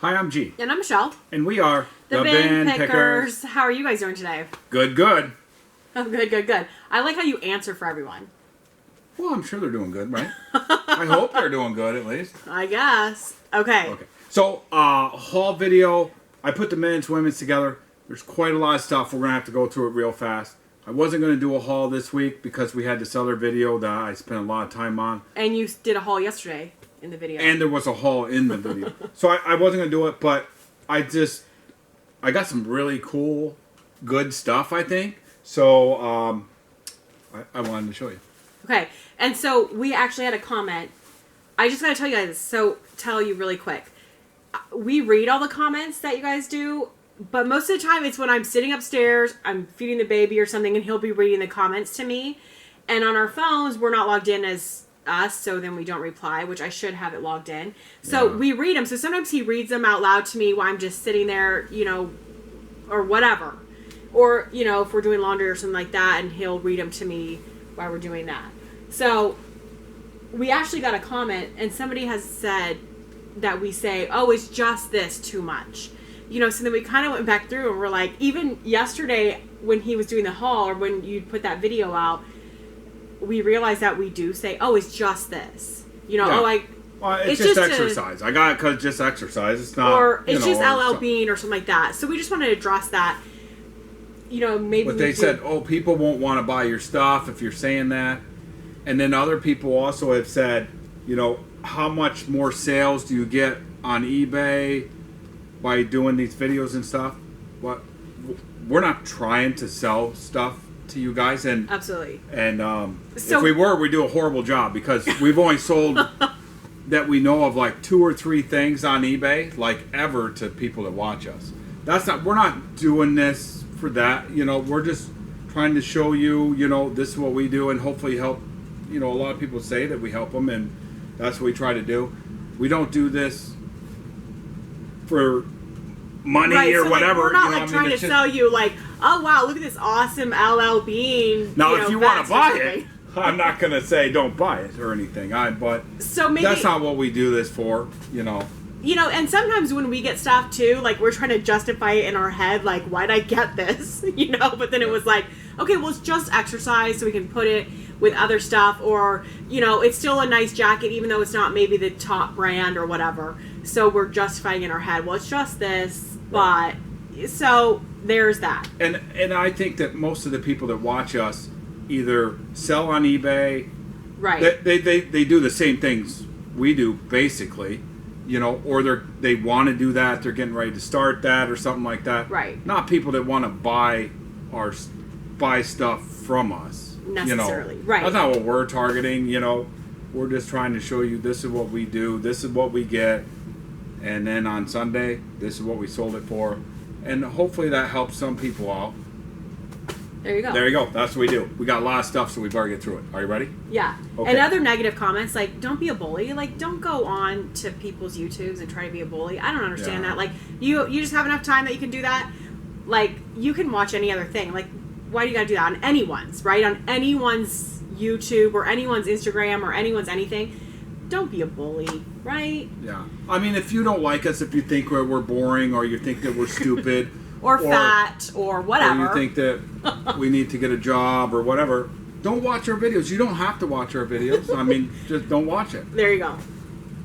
Hi, I'm G. And I'm Michelle. And we are The Bin Pickers. How are you guys doing today? Good, good. Oh, good. I like how you answer for everyone. Well, I'm sure they're doing good, right? I hope they're doing good, at least. I guess. Okay. So, haul video. I put the men's, women's together. There's quite a lot of stuff. We're going to have to go through it real fast. I wasn't going to do a haul this week because we had this other video that I spent a lot of time on. And you did a haul yesterday in the video. And there was a haul in the video. So I wasn't going to do it, but I got some really cool, good stuff, I think. So I wanted to show you. Okay. And so we actually had a comment. I just got to tell you guys, tell you really quick. We read all the comments that you guys do, but most of the time it's when I'm sitting upstairs, I'm feeding the baby or something, and he'll be reading the comments to me. And on our phones, we're not logged in as us, so then we don't reply, which I should have it logged in. So we read them. So sometimes he reads them out loud to me while I'm just sitting there, or whatever. Or, if we're doing laundry or something like that, and he'll read them to me while we're doing that. So we actually got a comment, and somebody has said that we say, oh, it's just this too much. So then we kind of went back through and we're like, even yesterday when he was doing the haul or when you put that video out, we realized that we do say, oh, it's just this. It's just exercise. I got it because it's just exercise. It's not, or it's just LL Bean or something like that. So we just wanted to address that. Maybe. But they said, oh, people won't want to buy your stuff if you're saying that. And then other people also have said, how much more sales do you get on eBay by doing these videos and stuff? But we're not trying to sell stuff to you guys, and absolutely. And if we were, we do a horrible job because we've only sold that we know of like 2 or 3 things on eBay, like ever, to people that watch us. We're not doing this for that. We're just trying to show you, this is what we do, and hopefully help. A lot of people say that we help them, and that's what we try to do. We don't do this for money or whatever. We're not trying to sell you oh wow, look at this awesome LL Bean. Now, if you want to buy it, I'm not going to say don't buy it or anything. But that's not what we do this for. And sometimes when we get stuff too, we're trying to justify it in our head, why'd I get this? But then it was okay, well, it's just exercise, so we can put it with other stuff, or it's still a nice jacket even though it's not maybe the top brand or whatever. So we're justifying in our head, well, it's just this, but so there's that. And I think that most of the people that watch us either sell on eBay, right? They do the same things we do basically, or they want to do that. They're getting ready to start that or something like that. Right. Not people that want to buy stuff from us. Necessarily. Right. That's not what we're targeting. We're just trying to show you this is what we do. This is what we get. And then on Sunday, this is what we sold it for. And hopefully that helps some people out. There you go. There you go. That's what we do. We got a lot of stuff, so we better get through it. Are you ready? Yeah. Okay. And other negative comments, don't be a bully. Don't go on to people's YouTubes and try to be a bully. I don't understand that. You just have enough time that you can do that. You can watch any other thing. Why do you got to do that on anyone's, right? On anyone's YouTube or anyone's Instagram or anyone's anything. Don't be a bully, right? Yeah. I mean, if you don't like us, if you think we're boring or you think that we're stupid or fat or whatever, or you think that we need to get a job or whatever, don't watch our videos. You don't have to watch our videos. I mean, just don't watch it. There you go.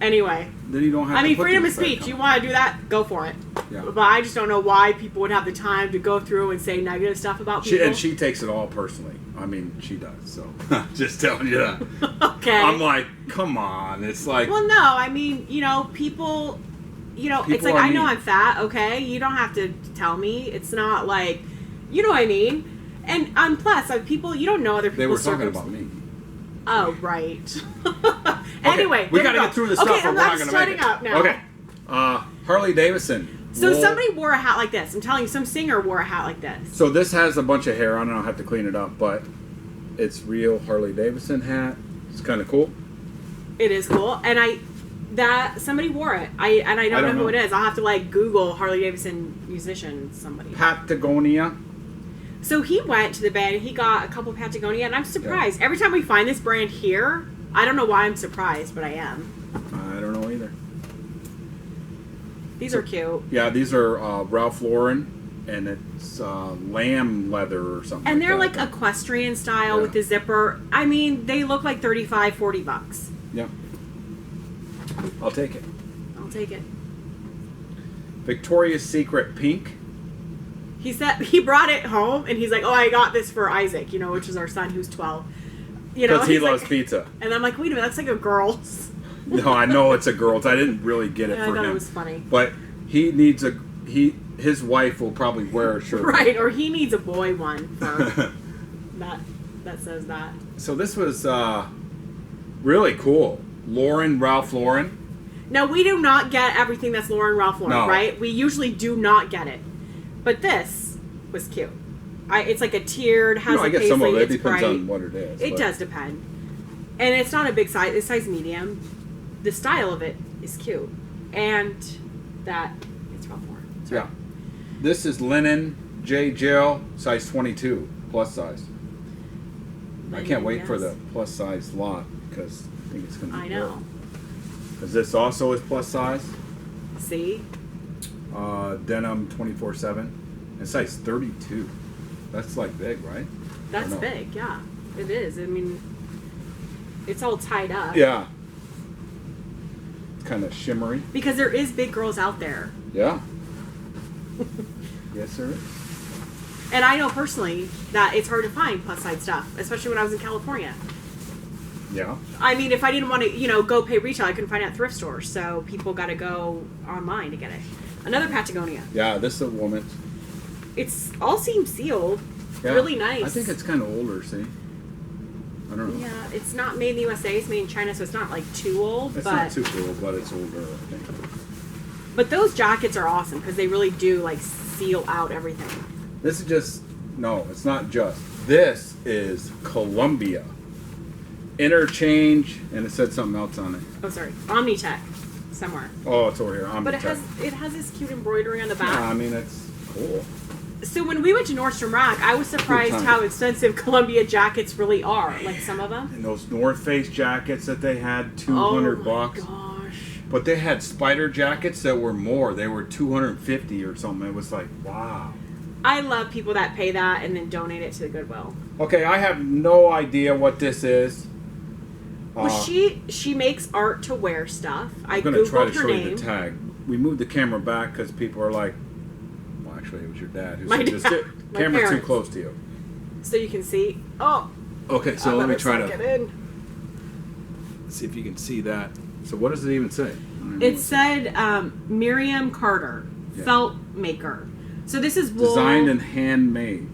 Anyway. Then you don't have to put freedom of speech. You want to do that? Go for it. Yeah. But I just don't know why people would have the time to go through and say negative stuff about people. And she takes it all personally. I mean, she does. So, just telling you that. Okay. I'm like, come on. It's like... Well, no. I mean, people... it's I know I'm fat, okay? You don't have to tell me. It's not you know what I mean? And plus, people... You don't know other people's They were talking about me. Oh, right. Anyway, okay, we got to get through this stuff or we're not going to make it. Up now. Okay. Harley Davidson. So somebody wore a hat like this. I'm telling you, some singer wore a hat like this. So this has a bunch of hair on it. I'll have to clean it up, but it's real Harley Davidson hat. It's kind of cool. It is cool, and somebody wore it. I don't know who it is. I'll have to Google Harley Davidson musician somebody. Patagonia. So he went to the band. He got a couple of Patagonia, and I'm surprised. Yeah. Every time we find this brand here, I don't know why I'm surprised, but I am. I don't know either. These are cute. Yeah, these are Ralph Lauren, and it's lamb leather or something. And they're like equestrian style with the zipper. I mean, they look like $35-$40. Yeah. I'll take it. I'll take it. Victoria's Secret pink. He said he brought it home, and he's like, "Oh, I got this for Isaac, you know, which is our son who's 12." You know, because he loves pizza. And I'm like, "Wait a minute, that's like a girl's." No, I know it's a girl's. I didn't really get it for him. I thought it was funny. But he needs his wife will probably wear a shirt. Right, or he needs a boy one for that says that. So this was really cool. Ralph Lauren. Now, we do not get everything that's Ralph Lauren, No. right? We usually do not get it. But this was cute. It's like a tiered, has a I guess paisley, some of it it's depends bright. on what it is. It does depend. And it's not a big size. It's size medium. The style of it is cute. And that, it's Ralph Lauren. Sorry. Yeah. This is linen, J. Jill, size 22, plus size. I can't wait for the plus size lot because I think it's going to be I know. Because this also is plus size. See? Denim 24/7. And size 32. That's like big, right? That's big, yeah. It is. I mean, it's all tied up. Yeah. It's kind of shimmery. Because there is big girls out there. Yeah. Yes, there is. And I know personally that it's hard to find plus size stuff, especially when I was in California. Yeah. I mean, if I didn't want to, go pay retail, I couldn't find it at thrift stores. So people got to go online to get it. Another Patagonia. Yeah, this is a woman. It's all seems sealed. Yeah. Really nice. I think it's kind of older, see? I don't know. Yeah, it's not made in the USA. It's made in China, so it's not like too old. It's but not too old, but it's older, I think. But those jackets are awesome because they really do like seal out everything. This is just, no, it's not just. This is Columbia. Interchange, and it said something else on it. Oh, sorry. Omnitech. Somewhere. Oh, it's over here. But it has this cute embroidery on the back. Yeah, I mean, it's cool. So when we went to Nordstrom Rack, I was surprised how expensive Columbia jackets really are. Like some of them. And those North Face jackets that they had, $200 bucks. Oh my gosh. But they had spider jackets that were more. They were $250 or something. It was like, wow. I love people that pay that and then donate it to the Goodwill. Okay, I have no idea what this is. Well, she makes art to wear stuff. I'm going to try to show you the tag. We moved the camera back because people are like, well, actually, it was your dad who said, just camera too close to you. So you can see. Oh. Okay, so let me try to get in. see if you can see that. So what does it even say? It said Miriam Carter, felt maker. So this is wool. Designed and handmade.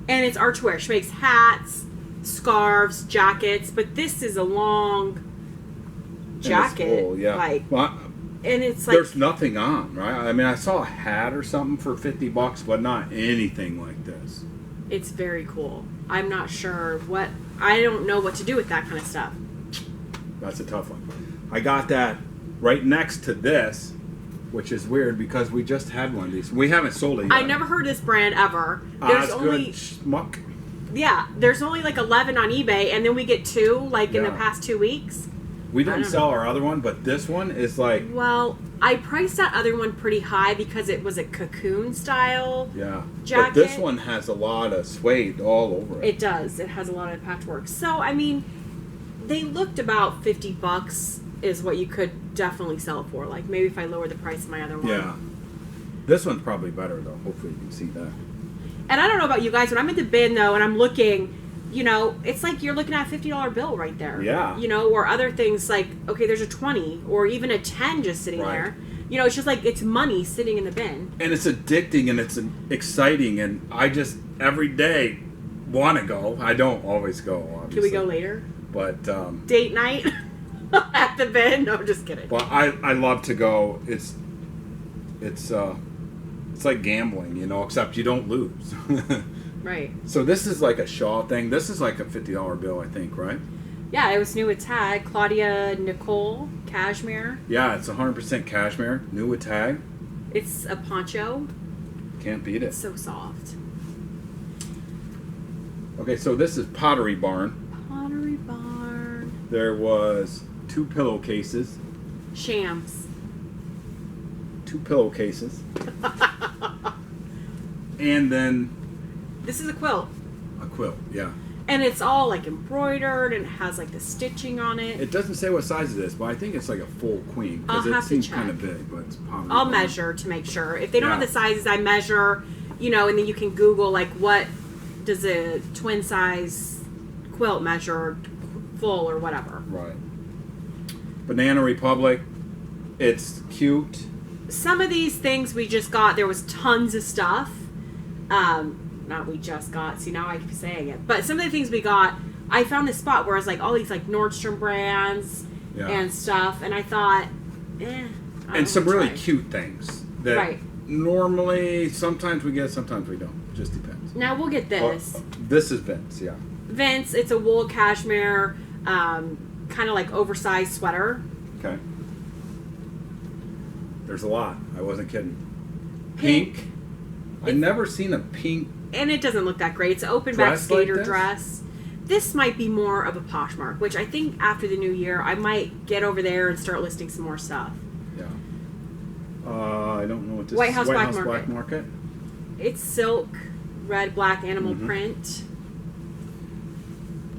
And it's art to wear. She makes hats, scarves, jackets, but this is a long jacket. And it's wool, yeah. And it's like there's nothing on, right? I mean, I saw a hat or something for $50, but not anything like this. It's very cool. I'm not sure I don't know what to do with that kind of stuff. That's a tough one. I got that right next to this, which is weird because we just had one of these. We haven't sold it yet. I never heard of this brand ever. There's only good schmuck. Yeah, there's only like 11 on eBay, and then we get 2 in the past 2 weeks. We didn't sell our other one, but this one is like... Well, I priced that other one pretty high because it was a cocoon style jacket. But this one has a lot of suede all over it. It does. It has a lot of patchwork. So, I mean, they looked about $50 is what you could definitely sell it for. Like, maybe if I lower the price of my other one. Yeah. This one's probably better, though. Hopefully you can see that. And I don't know about you guys, when I'm at the bin, though, and I'm looking... it's like you're looking at a $50 bill right there. Yeah. Or other things like, okay, there's a 20 or even a 10 just sitting there. It's just like it's money sitting in the bin. And it's addicting and it's exciting, and I just every day want to go. I don't always go, obviously. Can we go later? But date night at the bin? No, I'm just kidding. But I love to go. It's like gambling, except you don't lose. Right. So this is like a Shaw thing. This is like a $50 bill, I think, right? Yeah, it was new with tag. Claudia Nicole cashmere. Yeah, it's 100% cashmere, new with tag. It's a poncho. Can't beat it. It's so soft. Okay, so this is Pottery Barn. Pottery Barn. There was 2 pillowcases. Shams. 2 pillowcases. And then... This is a quilt. A quilt, yeah. And it's all like embroidered and it has like the stitching on it. It doesn't say what size it is, but I think it's like a full queen. I'll have it seems to check. kind of big, but it's probably... I'll measure to make sure. If they don't Yeah. have the sizes, I measure, and then you can Google like what does a twin size quilt measure, full or whatever. Right. Banana Republic. It's cute. Some of these things we just got, there was tons of stuff. Not we just got, see now I keep saying it. But some of the things we got, I found this spot where it's like all these like Nordstrom brands and stuff. And I thought, and some really cute things that normally sometimes we get, sometimes we don't. It just depends. Now we'll get this. This is Vince, yeah. Vince, it's a wool cashmere, kind of like oversized sweater. Okay. There's a lot. I wasn't kidding. Pink. I've never seen a pink. And it doesn't look that great. It's an open back skater dress. This might be more of a Poshmark, which I think after the new year, I might get over there and start listing some more stuff. Yeah. I don't know what this White House is. Black Market. It's silk, red, black animal print.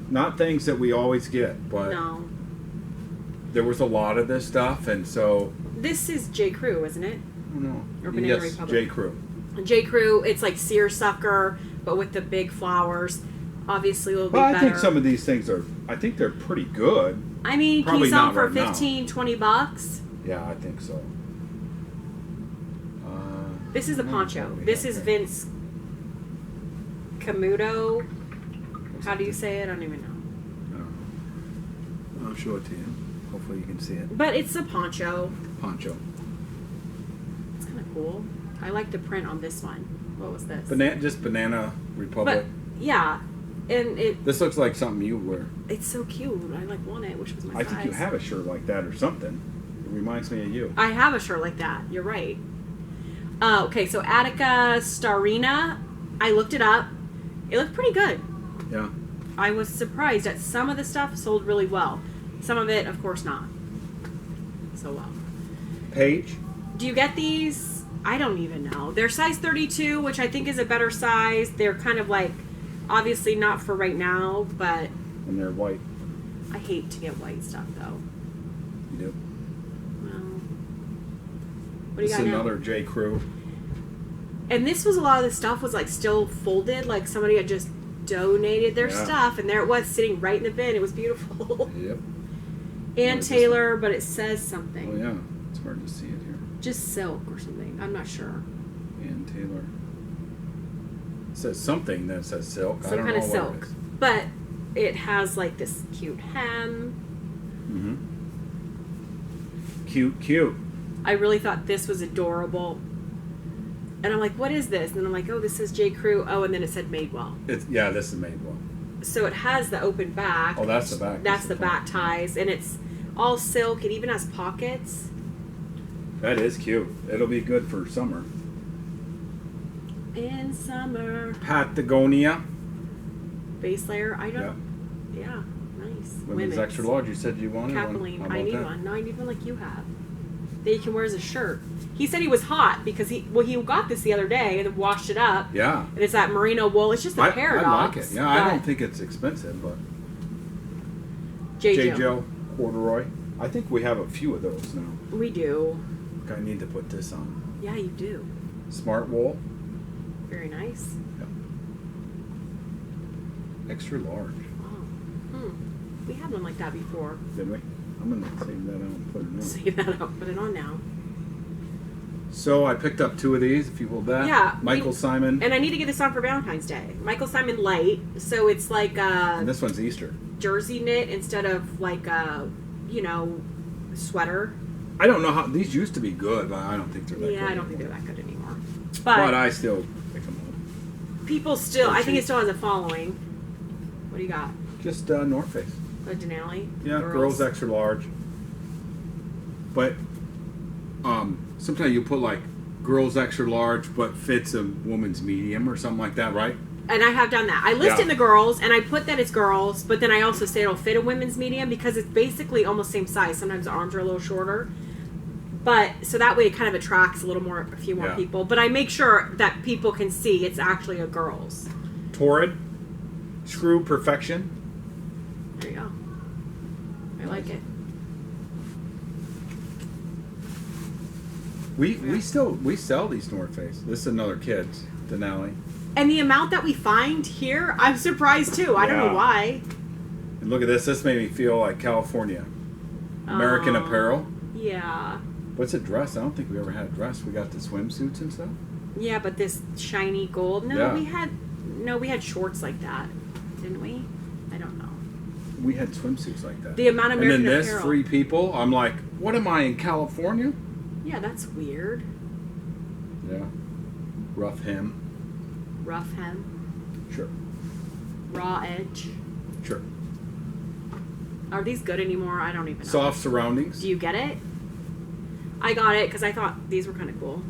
Not things that we always get, but no. There was a lot of this stuff, and so... This is J. Crew, isn't it? Oh, no. Or Banana Republic. J. Crew. J. Crew, it's like seersucker, but with the big flowers. Obviously, a little bit better. I think some of these things are... I think they're pretty good. I mean, Probably can you sell not them for right 15, 20 bucks? Yeah, I think so. This is a poncho. This is Vince Camuto. How do you say it? I don't even know. I'll show it to you. Hopefully you can see it. But it's a poncho. Poncho. It's kind of cool. I like the print on this one. What was this? Just Banana Republic. But, yeah. And this looks like something you wear. It's so cute. I want it. Wish it was my size. I think you have a shirt like that or something. It reminds me of you. I have a shirt like that. You're right. Okay, so Attica Starina. I looked it up. It looked pretty good. Yeah. I was surprised that some of the stuff sold really well. Some of it, of course, not so well. Paige? Do you get these? I don't even know. They're size 32, which I think is a better size. They're kind of like, obviously not for right now, but... And they're white. I hate to get white stuff, though. You do? Well, what do you got now? This is another J. Crew. And this was a lot of the stuff was like still folded, like somebody had just donated their stuff, and there it was sitting right in the bin. It was beautiful. Yep. Ann Taylor, but it says something. Oh yeah, it's hard to see it here. Just silk or something. I'm not sure. Ann Taylor. It says something that says silk. Some I don't kind know of what silk, it is. but it has like this cute hem. Cute. I really thought this was adorable. And I'm like, what is this? And then I'm like, oh, this is J. Crew. Oh, and then it said Madewell. This is Madewell. So it has the open back. Oh, that's the back. That's the back ties. And it's all silk. It even has pockets. That is cute. It'll be good for summer. In summer. Patagonia. Base layer. I don't. Yeah, nice. Women's extra large. You said you wanted Capeline. one. I need one. No, I need one like you have. That you can wear as a shirt. He said he was hot because he got this the other day and washed it up. Yeah. And it's that merino wool. It's just a paradox. I like it. Yeah, I don't think it's expensive, but J. Joe corduroy. I think we have a few of those now. We do. I need to put this on. Yeah, you do. Smart wool. Very nice. Yep. Extra large. Oh. We had one like that before. Did we? I'm going to save that out and put it on. Save that out. Put it on now. So I picked up 2 of these, if you will bet. Yeah. Michael Simon. And I need to get this on for Valentine's Day. Michael Simon light. So it's like and this one's Easter. Jersey knit instead of like a, sweater. I don't know how... These used to be good, but I don't think they're that good. Yeah, I don't think they're that good anymore. But I still pick them up. People still... I think it still has a following. What do you got? Just North Face. A Denali? Yeah, girls extra large. But sometimes you put like girls extra large but fits a woman's medium or something like that, right? And I have done that. I list in the girls and I put that it's girls, but then I also say it'll fit a women's medium because it's basically almost same size. Sometimes the arms are a little shorter. But so that way it kind of attracts a few more people. But I make sure that people can see it's actually a girl's. Torrid, Screw Perfection. There you go. I like it. We sell these North Face. This is another kid's Denali. And the amount that we find here, I'm surprised too. I don't know why. And look at this. This made me feel like California. American Apparel. Yeah. What's a dress? I don't think we ever had a dress. We got the swimsuits and stuff. Yeah, but this shiny gold. No, we had shorts like that, didn't we? I don't know. We had swimsuits like that. The amount of American Apparel. And then this, Apparel. 3 people. I'm like, what am I in California? Yeah, that's weird. Yeah. Rough hem. Rough hem. Sure. Raw edge. Sure. Are these good anymore? I don't even know. Soft surroundings. Do you get it? I got it because I thought these were kind of cool.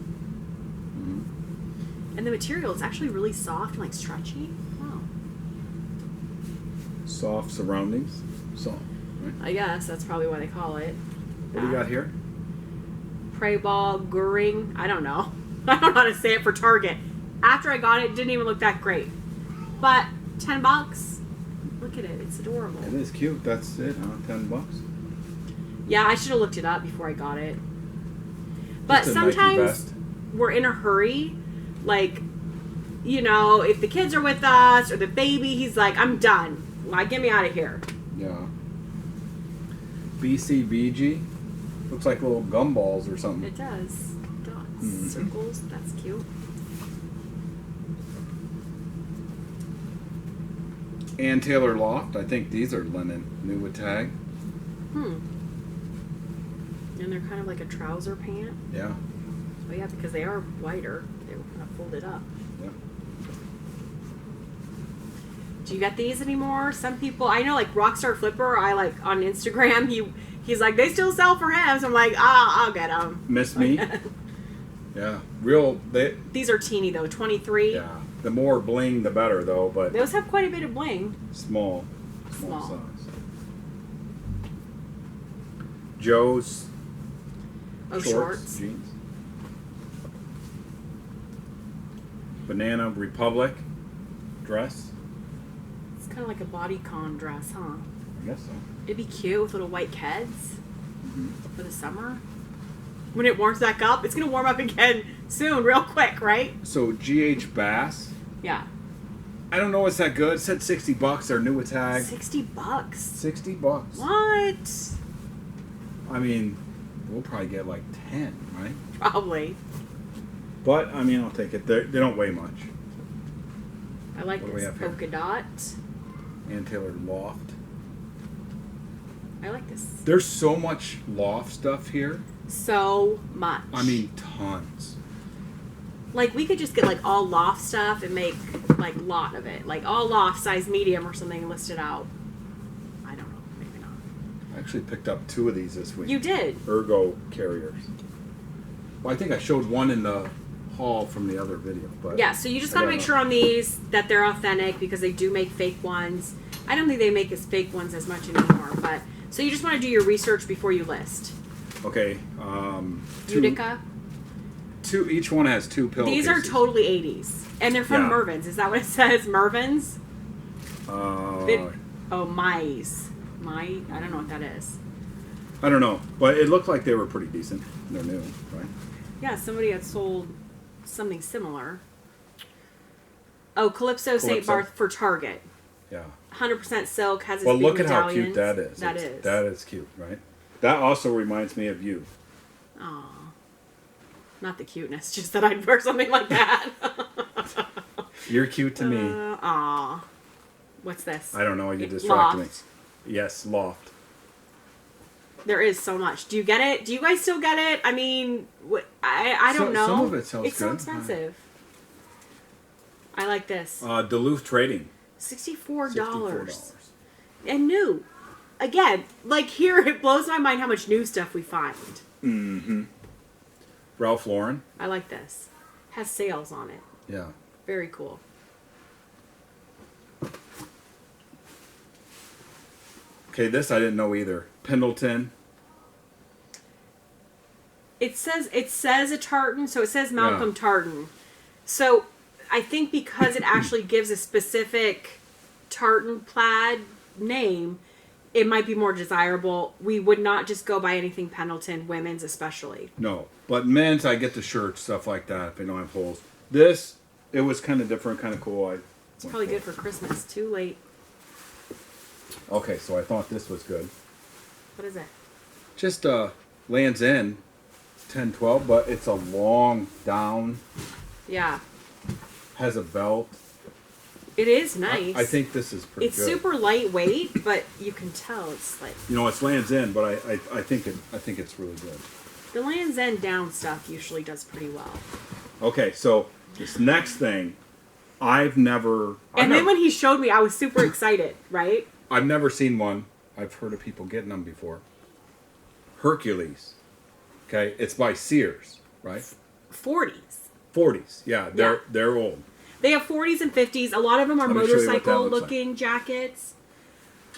Mm-hmm. And the material is actually really soft and like stretchy. Wow. Soft surroundings. Soft, right? I guess that's probably why they call it. What do you got here? Prey ball, Goering. I don't know. I don't know how to say it for Target. After I got it, it didn't even look that great. But $10. Look at it. It's adorable. It is cute. That's it, huh? $10. Yeah, I should have looked it up before I got it. But Just a Nike sometimes vest. we're in a hurry. Like, you know, if the kids are with us or the baby, he's like, I'm done. Like, get me out of here. Yeah. BCBG. Looks like little gumballs or something. It does. Dots, Mm-hmm. circles. That's cute. Ann Taylor Loft. I think these are linen. New with tag. And they're kind of like a trouser pant. Yeah. Oh yeah, because they are wider. They were kind of folded up. Yeah. Do you get these anymore? Some people, I know, like Rockstar Flipper. I like on Instagram. He's like, they still sell for him. So I'm like, I'll get them. Miss Me. Yeah. Real. These are teeny though. 23. Yeah. The more bling, the better, though. But Those have quite a bit of bling. small Small. size. Joe's. Shorts. Jeans. Banana Republic dress. It's kind of like a bodycon dress, huh? I guess so. It'd be cute with little white kids for the summer. When it warms back up, it's gonna warm up again soon, real quick, right? So GH Bass. Yeah. I don't know what's that good. It said $60. They're new with tag. $60. $60. What? I mean, we'll probably get like 10, right? Probably. But I mean, I'll take it. They don't weigh much. I like What do we this have here? polka dot. Ann Taylor Loft. I like this. There's so much loft stuff here. So much. I mean, tons. Like, we could just get, like, all loft stuff and make, like, lot of it. Like, all loft, size medium or something listed out. I don't know. Maybe not. I actually picked up 2 of these this week. You did? Ergo carriers. Well, I think I showed one in the haul from the other video. But Yeah, so you just gotta make sure on these that they're authentic because they do make fake ones. I don't think they make as fake ones as much anymore, but... So you just want to do your research before you list. Okay. Utica? 2. Each one has 2 pillowcases. These are totally 80s. And they're from Yeah. Mervyn's. Is that what it says? Mervyn's? I Mize. I don't know what that is. don't know, but it looked like they were pretty decent. They're new, right? Yeah, somebody had sold something similar. Oh, Calypso St. Barth for Target. Yeah. 100% silk, has its Well, big look at how medallions. cute that is. That is cute, right? That also reminds me of you. Aw. Not the cuteness, just that I'd wear something like that. You're cute to me. Aw. What's this? I don't know. You distracted me. Loft. Yes, Loft. There is so much. Do you get it? Do you guys still get it? I mean, I don't know. Some of it sounds It's good. so expensive. I like this. Duluth Trading. $64. And new. Again, like here, it blows my mind how much new stuff we find. Mm-hmm. Ralph Lauren. I like this. Has sales on it. Yeah. Very cool. Okay, this I didn't know either. Pendleton. It says a tartan, so it says Malcolm Tartan. So I think because it actually gives a specific tartan plaid name, it might be more desirable. We would not just go by anything Pendleton, women's especially. No, but men's, I get the shirts, stuff like that if they don't have holes. This, it was kind of different, kind of cool. It's probably good for Christmas. Too late. Okay, so I thought this was good. What is it? Just Lands' End 10-12, but it's a long down. Yeah. Has a belt. It is nice. I think this is pretty good. It's super lightweight, but you can tell it's like... You know, it's Lands' End, but I think it's really good. The Lands' End down stuff usually does pretty well. Okay, so this next thing, I've never... then when he showed me, I was super excited, right? I've never seen one. I've heard of people getting them before. Hercules. Okay, it's by Sears, right? 40's. 40's, yeah, they're old. They have 40's and 50's. A lot of them are motorcycle-looking jackets.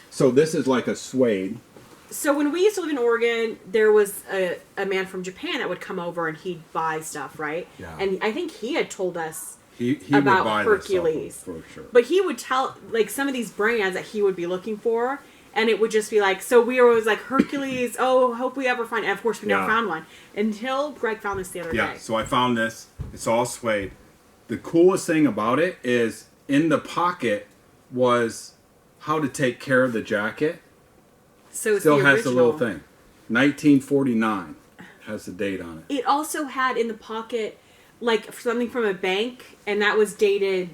So this is like a suede. So when we used to live in Oregon, there was a man from Japan that would come over and he'd buy stuff, right? Yeah. And I think he had told us he about would buy Hercules. for sure. But he would tell, like, some of these brands that he would be looking for, and it would just be like, so we were always like, Hercules, oh, hope we ever find, and of course we never found one. Until Greg found this the other day. Yeah, so I found this. It's all suede. The coolest thing about it is in the pocket was how to take care of the jacket. So it's still the has original. the little thing. 1949 has the date on it. It also had in the pocket like something from a bank, and that was dated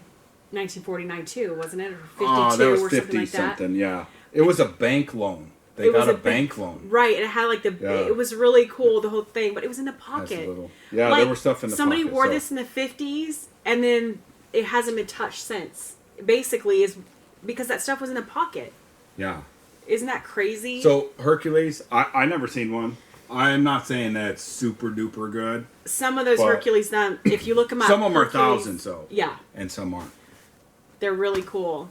1949 too, wasn't it? Or 52 that was or 50 something like something, that. Yeah. It was a bank loan. They got a bank loan. Right, and it had like it was really cool, the whole thing, but it was in the pocket. Yeah, like, there was stuff in the somebody pocket. Somebody wore this in the 50s, and then it hasn't been touched since. Basically, is because that stuff was in the pocket. Yeah. Isn't that crazy? So, Hercules, I never seen one. I'm not saying that it's super duper good. Some of those Hercules, if you look them up, some of them Hercules, are thousands, though. Yeah. And some aren't. They're really cool.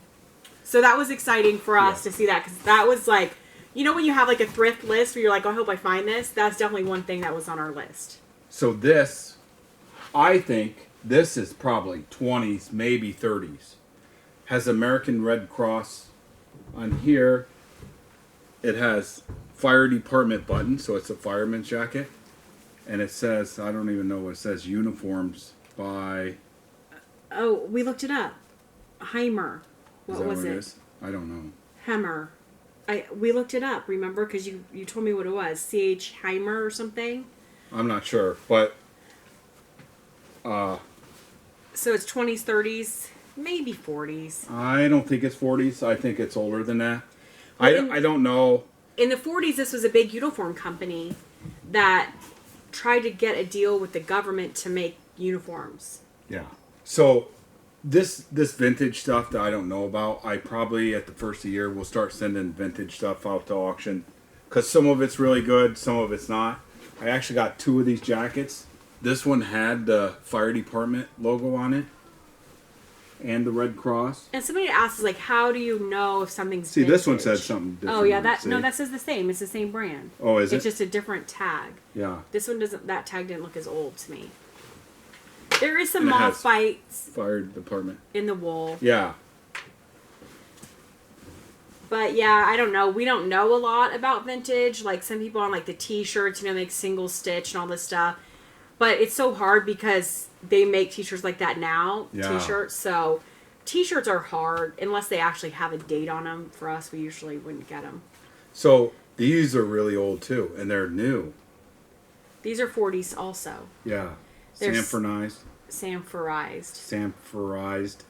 So that was exciting for us to see that, because that was like, you know when you have like a thrift list where you're like, oh, I hope I find this? That's definitely one thing that was on our list. So this, I think this is probably 20s, maybe 30s. Has American Red Cross on here. It has fire department button, so it's a fireman's jacket. And it says, I don't even know what it says, uniforms by... Oh, we looked it up. Heimer. What was it? Is? I don't know. Hemmer. We looked it up, remember? Because you told me what it was. C.H. Heimer or something? I'm not sure, but... So it's 20s, 30s, maybe 40s. I don't think it's 40s. I think it's older than that. I don't know. In the 40s, this was a big uniform company that tried to get a deal with the government to make uniforms. Yeah. So this vintage stuff that I don't know about, I probably at the first of the year will start sending vintage stuff out to auction, because some of it's really good, some of it's not. I actually got 2 of these jackets. This one had the fire department logo on it and the Red Cross. And somebody asked us, like, how do you know if something's See, vintage? this one says something different. Oh, yeah, that says the same. It's the same brand. Oh, is it? It's just a different tag. Yeah. This one doesn't, that tag didn't look as old to me. There is some moth bites. Fire department. In the wool. Yeah. But yeah, I don't know. We don't know a lot about vintage. Like some people on like the t-shirts, make single stitch and all this stuff. But it's so hard because they make t-shirts like that now. Yeah. T-shirts. So t-shirts are hard unless they actually have a date on them. For us, we usually wouldn't get them. So these are really old too, and they're new. These are 40s also. Yeah. They're Sanforized.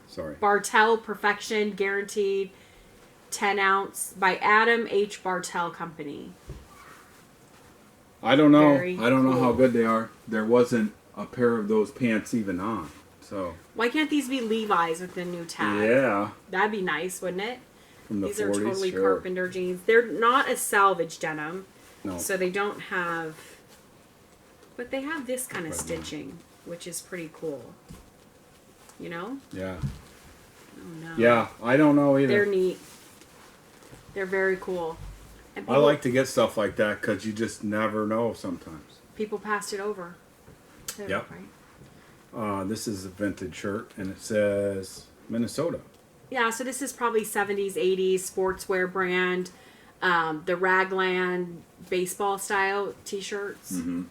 Sorry. Bartell Perfection Guaranteed 10 ounce by Adam H. Bartell Company. I don't know. Very I don't know cool. how good they are. There wasn't a pair of those pants even on. So why can't these be Levi's with the new tag? Yeah. That'd be nice, wouldn't it? From the These 40s, are totally sure. carpenter jeans. They're not a salvage denim. No. So they don't have... But they have this kind of stitching, which is pretty cool. You know? Yeah. Oh, no. Yeah, I don't know either. They're neat. They're very cool. And I like to get stuff like that because you just never know sometimes. People passed it over. Yep. Right? This is a vintage shirt, and it says Minnesota. Yeah, so this is probably 70s, 80s sportswear brand. The Ragland baseball style t-shirts. Mm-hmm.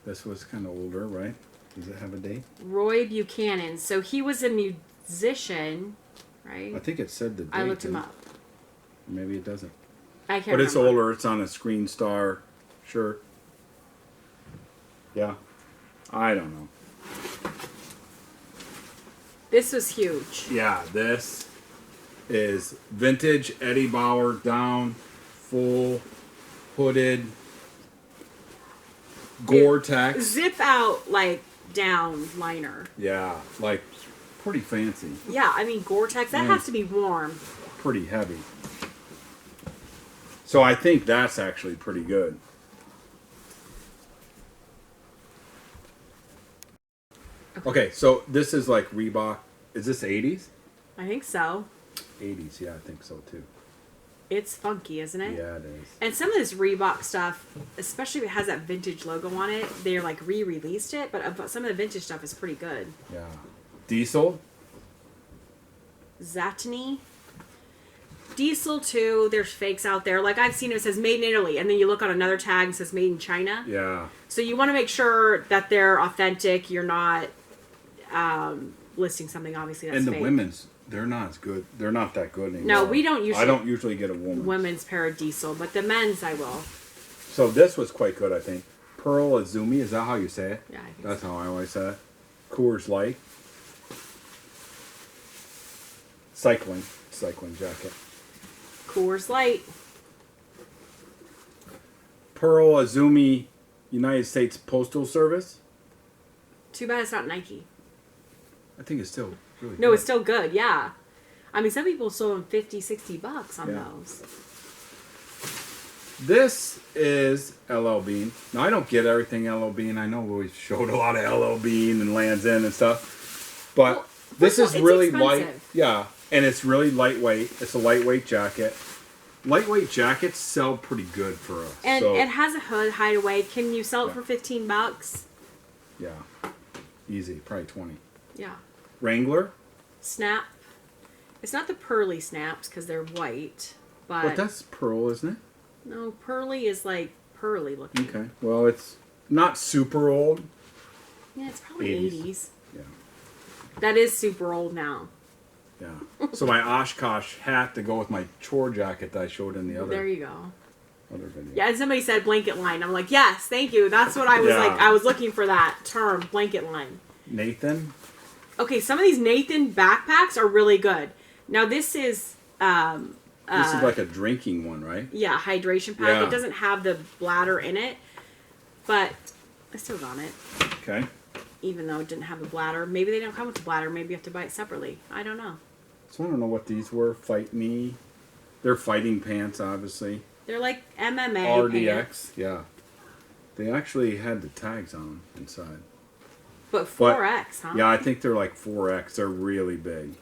This was kind of older, right? Does it have a date? Roy Buchanan. So he was a musician, right? I think it said the date. I looked him up. Maybe it doesn't. I can't But it's remember. older. It's on a Screen Star shirt. Yeah. I don't know. This was huge. Yeah, this is vintage Eddie Bauer down, full hooded Gore-Tex. Zip out, like, down liner. Yeah, like pretty fancy. Yeah, I mean, Gore-Tex, that has to be warm. Pretty heavy. So I think that's actually pretty good. Okay, so this is like Reebok. Is this 80s? I think so. 80s, yeah, I think so too. It's funky, isn't it? Yeah, it is. And some of this Reebok stuff, especially if it has that vintage logo on it, they're like re-released it, but some of the vintage stuff is pretty good. Yeah. Diesel? Zatini. Diesel too, there's fakes out there. Like I've seen it says made in Italy, and then you look on another tag and it says made in China. Yeah. So you want to make sure that they're authentic. You're not listing something obviously that's And the fake. women's, they're not as good. They're not that good anymore. No, we don't usually. I don't usually get a women's pair of Diesel, but the men's I will. So this was quite good, I think. Pearl Azumi, is that how you say it? Yeah, I think That's so. how I always say it. Coors Light. Cycling jacket. Coors Light. Pearl Azumi, United States Postal Service. Too bad it's not Nike. I think it's still really No, good. it's still good, yeah. I mean, some people sold them $50-$60 on Yeah. those. This is LL Bean. Now, I don't get everything LL Bean. I know we showed a lot of LL Bean and Land's End and stuff. But Well, this first of is all, it's really expensive. light. Yeah, and it's really lightweight. It's a lightweight jacket. Lightweight jackets sell pretty good for us. And so, it has a hood hideaway. Can you sell it for $15? yeah, easy. Probably 20. Yeah. Wrangler. Snap. It's not the pearly snaps because they're white, But that's pearl, isn't it? no, pearly is like pearly looking. Okay. Well, it's not super old. Yeah, it's probably 80s. 80s. Yeah. That is super old now. Yeah. So my Oshkosh hat to go with my chore jacket that I showed in the There other you go. video. Yeah, and somebody said blanket line. I'm like, yes, thank you. That's what I was Yeah. like. I was looking for that term, blanket line. Nathan. Okay, some of these Nathan backpacks are really good. Now this is This is like a drinking one, right? yeah, hydration pack. Yeah. It doesn't have the bladder in it, but I still got it. Okay. Even though it didn't have a bladder. Maybe they don't come with the bladder. Maybe you have to buy it separately. I don't know. So I don't know what these were. Fight Me. They're fighting pants, obviously. They're like MMA RDX. pants, Yeah. They actually had the tags on them inside. but 4X, huh? Yeah, I think they're like 4X. They're really big.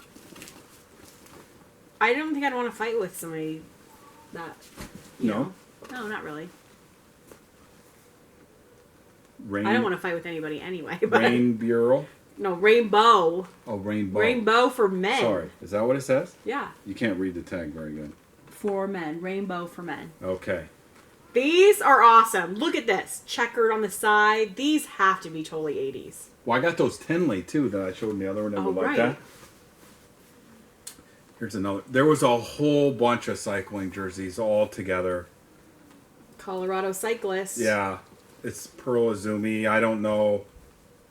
I don't think I'd want to fight with somebody that. You No? know. No, not really. Rain, I don't want to fight with anybody anyway. But Rain Bureau. no, rainbow. Oh, Rainbow. Rainbow for men. Sorry. Is that what it says? Yeah. You can't read the tag very good. For men. Rainbow for men. Okay. These are awesome. Look at this. Checkered on the side. These have to be totally 80s. Well, I got those Tinley, too, that I showed in the other one that Oh, were like right. that. Here's another. There was a whole bunch of cycling jerseys all together. Colorado cyclist. Yeah. It's Pearl Azumi. I don't know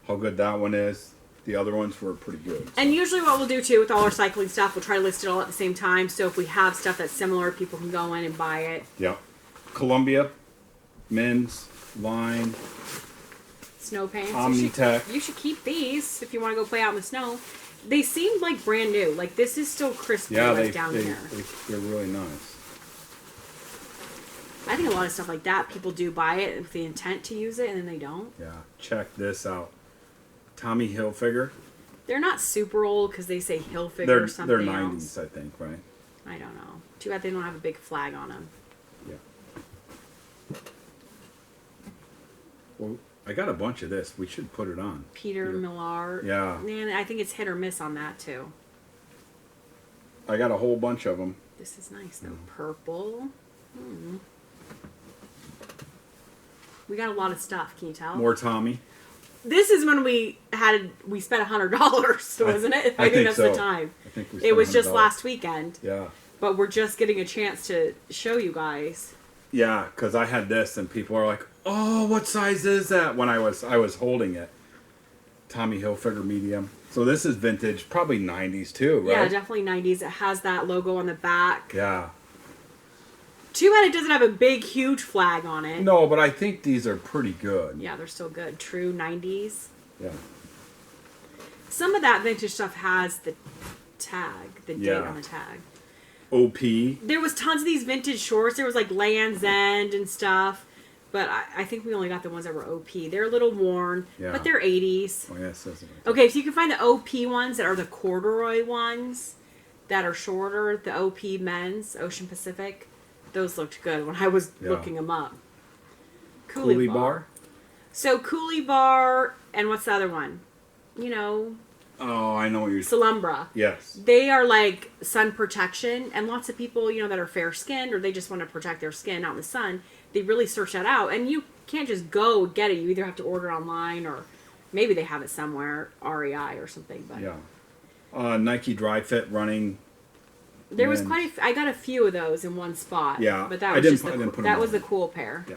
how good that one is. The other ones were pretty good. And usually what we'll do too with all our cycling stuff, we'll try to list it all at the same time. So if we have stuff that's similar, people can go in and buy it. Yeah. Columbia. Men's. Line. Snow pants. Omnitech. You should keep these if you want to go play out in the snow. They seemed like brand new. Like this is still crispy Yeah, like down here. they're really nice. I think a lot of stuff like that, people do buy it with the intent to use it and then they don't. Yeah. Check this out. Tommy Hilfiger. They're not super old because they say Hilfiger They're or something 90s, else. I think, right? I don't know. Too bad they don't have a big flag on them. Yeah. Well, I got a bunch of this. We should put it on. Peter Millar. Yeah. Man, I think it's hit or miss on that too. I got a whole bunch of them. This is nice though. Purple. We got a lot of stuff. Can you tell? More Tommy. This is when we spent $100, wasn't it? I think that's so. the time. I think we It was just $100. last weekend. Yeah. But we're just getting a chance to show you guys. Yeah, because I had this and people are like, "Oh, what size is that?" When I was holding it. Tommy Hilfiger medium. So this is vintage, probably 90s too, right? Yeah, definitely 90s. It has that logo on the back. Yeah. Too bad it doesn't have a big, huge flag on it. No, but I think these are pretty good. Yeah, they're still good. True 90s. Yeah. Some of that vintage stuff has the tag, the date on the tag. OP. There was tons of these vintage shorts. There was like Land's End and stuff. But I think we only got the ones that were OP. They're a little worn, but they're 80s. Oh, yeah, it says it. Okay, so you can find the OP ones that are the corduroy ones that are shorter. The OP men's, Ocean Pacific. Those looked good when I was looking them up. Coolie Bar. So Coolie Bar, and what's the other one? You know. Oh, I know what you're saying. Solumbra. Yes. They are like sun protection, and lots of people, you know, that are fair skinned or they just want to protect their skin out in the sun, they really search that out. And you can't just go get it. You either have to order online or maybe they have it somewhere, REI or something. But yeah. Nike Dry Fit running. There was quite I got a few of those in one spot. Yeah. But that was that was the cool pair. Yeah.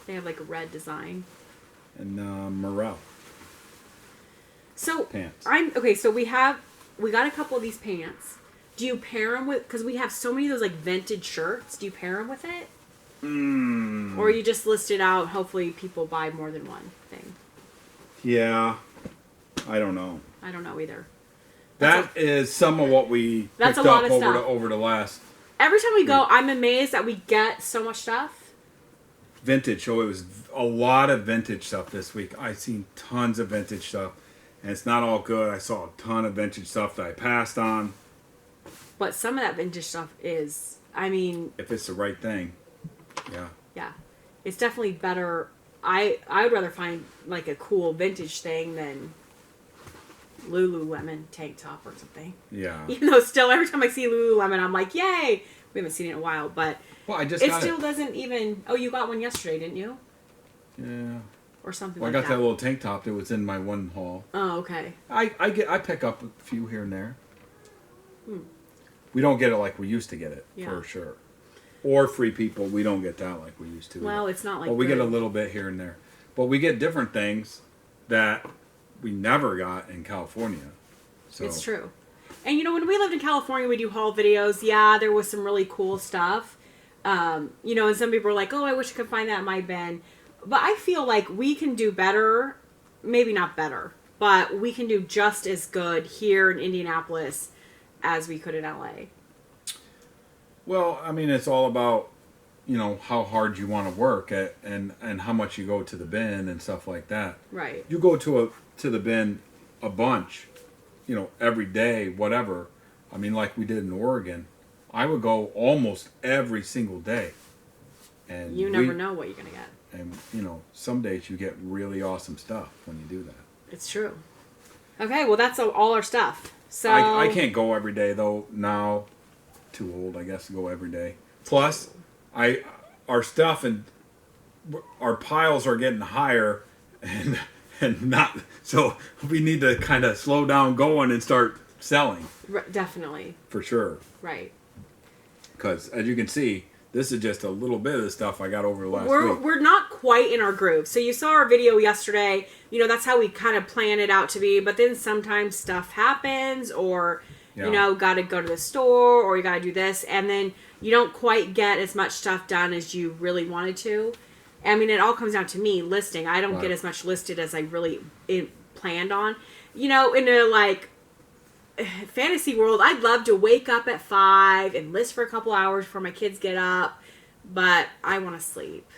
They have like a red design. And Morel. So pants. So we got a couple of these pants. Do you pair them with? Because we have so many of those like vintage shirts. Do you pair them with it? Or you just list it out? Hopefully, people buy more than one thing. Yeah, I don't know. I don't know either. That is some of what we picked up over the last. Every time we go, I'm amazed that we get so much stuff. Vintage. So it was a lot of vintage stuff this week. I've seen tons of vintage stuff. And it's not all good. I saw a ton of vintage stuff that I passed on. But some of that vintage stuff is, I mean... If it's the right thing, yeah. Yeah. It's definitely better. I would rather find, like, a cool vintage thing than Lululemon tank top or something. Yeah. Even though still, every time I see Lululemon, I'm like, yay! We haven't seen it in a while, but... Well, I just it still doesn't even... Oh, you got one yesterday, didn't you? Yeah. Or something I got that little tank top that was in my one haul. Oh, okay. I pick up a few here and there. We don't get it like we used to get it, for sure. Or Free People, we don't get that like we used to. Well, it's not like we get a little bit here and there. But we get different things that we never got in California. So it's true. And you know, when we lived in California, we do haul videos. Yeah, there was some really cool stuff. You know, and some people were like, oh, I wish I could find that in my bin. But I feel like we can do better, maybe not better, but we can do just as good here in Indianapolis as we could in LA. Well, I mean, it's all about, you know, how hard you want to work at, and how much you go to the bin and stuff like that. Right. You go to the bin a bunch, you know, every day, whatever. I mean, like we did in Oregon, I would go almost every single day. And you never know what you're going to get. And, you know, some days you get really awesome stuff when you do that. It's true. Okay, well, that's all our stuff. So I can't go every day, though, now. Too old, I guess, to go every day. Plus, our stuff and our piles are getting higher, and not... So we need to kind of slow down going and start selling. Definitely. For sure. Right. Because, as you can see... This is just a little bit of the stuff I got over the last week. We're not quite in our groove. So you saw our video yesterday. You know, that's how we kind of plan it out to be. But then sometimes stuff happens or, you know, got to go to the store or you got to do this. And then you don't quite get as much stuff done as you really wanted to. I mean, it all comes down to me listing. I don't get as much listed as I really planned on. You know, in a, like... fantasy world, I'd love to wake up at 5 and list for a couple hours before my kids get up, but I want to sleep.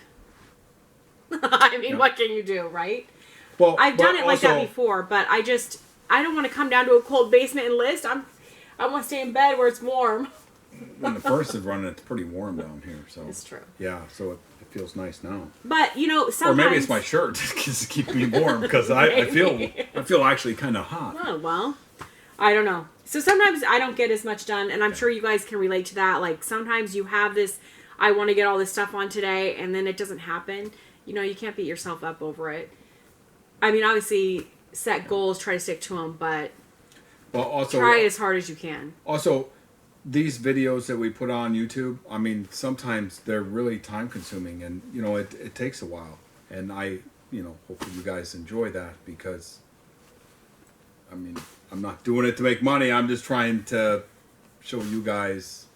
I mean, what can you do, right? Well, I've done it like that before, but I don't want to come down to a cold basement and list. I want to stay in bed where it's warm. when the furnace is running, it's pretty warm down here. So it's true. Yeah, so it feels nice now. But you know, sometimes, or maybe it's my shirt to keep me warm because I feel actually kind of hot. Oh well, I don't know. So sometimes I don't get as much done, and I'm sure you guys can relate to that. Like sometimes you have this, I want to get all this stuff on today, and then it doesn't happen. You know, you can't beat yourself up over it. I mean, obviously, set goals, try to stick to them, but also try as hard as you can. Also, these videos that we put on YouTube, I mean, sometimes they're really time consuming, and you know, it takes a while. And hopefully you guys enjoy that because, I mean, I'm not doing it to make money. I'm just trying to show you guys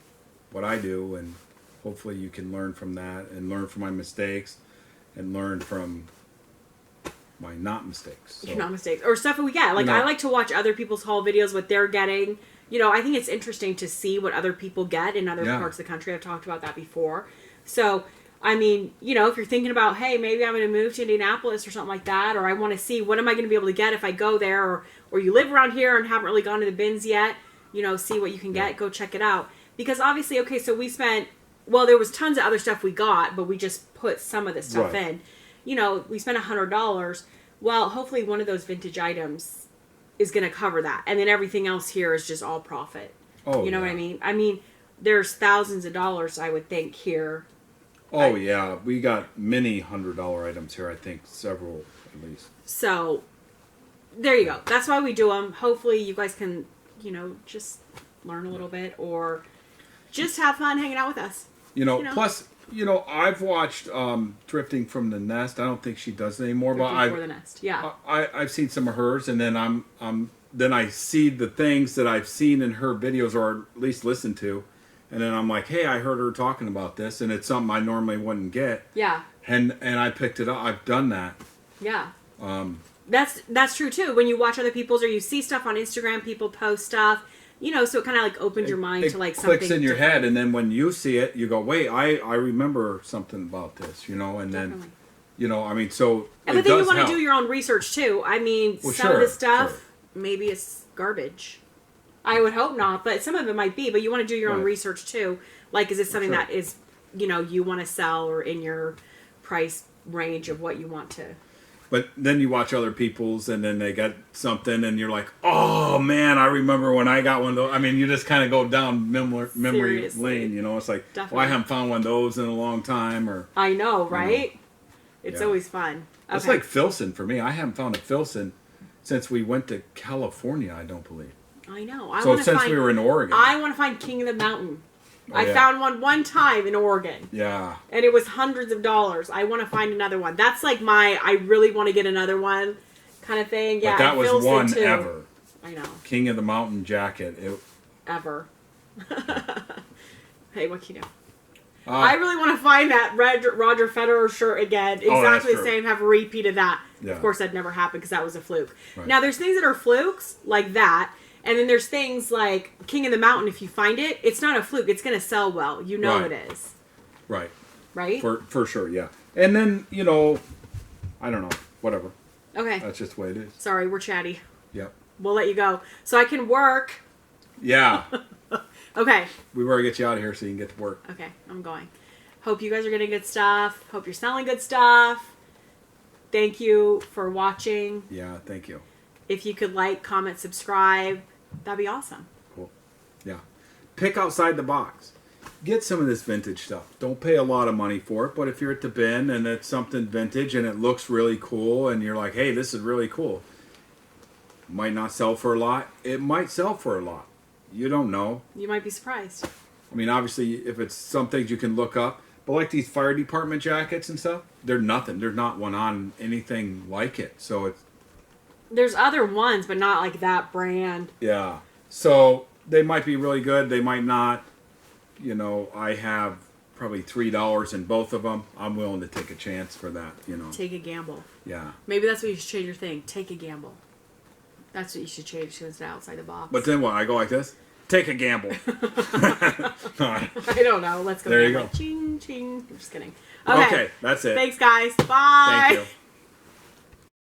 what I do, and hopefully you can learn from that and learn from my mistakes and learn from my not mistakes. So, your not mistakes. Or stuff we get. Like, I like to watch other people's haul videos, what they're getting. You know, I think it's interesting to see what other people get in other parts of the country. I've talked about that before. So, I mean, you know, if you're thinking about, hey, maybe I'm going to move to Indianapolis or something like that, or I want to see what am I going to be able to get if I go there, or you live around here and haven't really gone to the bins yet, you know, see what you can get, go check it out. Because obviously, okay, so we spent, well, there was tons of other stuff we got, but we just put some of this stuff in. You know, we spent $100. Well, hopefully one of those vintage items is going to cover that. And then everything else here is just all profit. Oh, you know what I mean? I mean, there's thousands of dollars, I would think, here. Oh, yeah. We got many $100 items here, I think. Several, at least. So, there you go. That's why we do them. Hopefully you guys can, you know, just learn a little bit or just have fun hanging out with us. You know, plus, you know, I've watched Thrifting from the Nest. I don't think she does it anymore, but the Nest. Yeah. I've seen some of hers, and then then I see the things that I've seen in her videos, or at least listened to, and then I'm like, hey, I heard her talking about this, and it's something I normally wouldn't get. Yeah. And I picked it up. I've done that. Yeah. That's true too. When you watch other people's or you see stuff on Instagram, people post stuff. You know, so it kind of like opens your mind to like something. It clicks in your head, and then when you see it, you go, wait, I remember something about this, you know, and then, you know, I mean, so. And but then you want to do your own research too. I mean, some of this stuff, maybe it's garbage. I would hope not, but some of it might be, but you want to do your own research too. Like, is this something that is, you know, you want to sell or in your price range of what you want to. But then you watch other people's, and then they got something, and you're like, oh, man, I remember when I got one of those. I mean, you just kind of go down memory lane, you know. It's like, well, I haven't found one of those in a long time. Or I know, right? You know. It's always fun. Okay. It's like Filson for me. I haven't found a Filson since we went to California, I don't believe. I know. We were in Oregon. I want to find King of the Mountain. I found one time in Oregon. Yeah. And it was hundreds of dollars. I want to find another one. That's like I really want to get another one kind of thing. Yeah, but that was one ever. I know. King of the Mountain jacket. Ever. Hey, what can you do? I really want to find that Roger Federer shirt again. Exactly the same. Have a repeat of that. Yeah. Of course, that never happened because that was a fluke. Right. Now, there's things that are flukes like that. And then there's things like King of the Mountain. If you find it, it's not a fluke. It's going to sell well. You know it is. Right. Right? For sure, yeah. And then, you know, I don't know. Whatever. Okay. That's just the way it is. Sorry, we're chatty. Yep. We'll let you go. So I can work. Yeah. Okay. We better get you out of here so you can get to work. Okay, I'm going. Hope you guys are getting good stuff. Hope you're selling good stuff. Thank you for watching. Yeah, thank you. If you could like, comment, subscribe, that'd be awesome. Cool. Yeah. Pick outside the box. Get some of this vintage stuff. Don't pay a lot of money for it, but if you're at the bin and it's something vintage and it looks really cool and you're like, hey, this is really cool. Might not sell for a lot. It might sell for a lot. You don't know. You might be surprised. I mean, obviously, if it's some things you can look up. But like these fire department jackets and stuff, they're nothing. There's not one on anything like it. So it's... There's other ones, but not like that brand. Yeah. So they might be really good. They might not. You know, I have probably $3 in both of them. I'm willing to take a chance for that, you know. Take a gamble. Yeah. Maybe that's what you should change your thing. Take a gamble. That's what you should change to instead outside the box. But then what? I go like this? Take a gamble. I don't know. Let's go. There you go. Ching, ching. I'm just kidding. Okay, that's it. Thanks, guys. Bye. Thank you.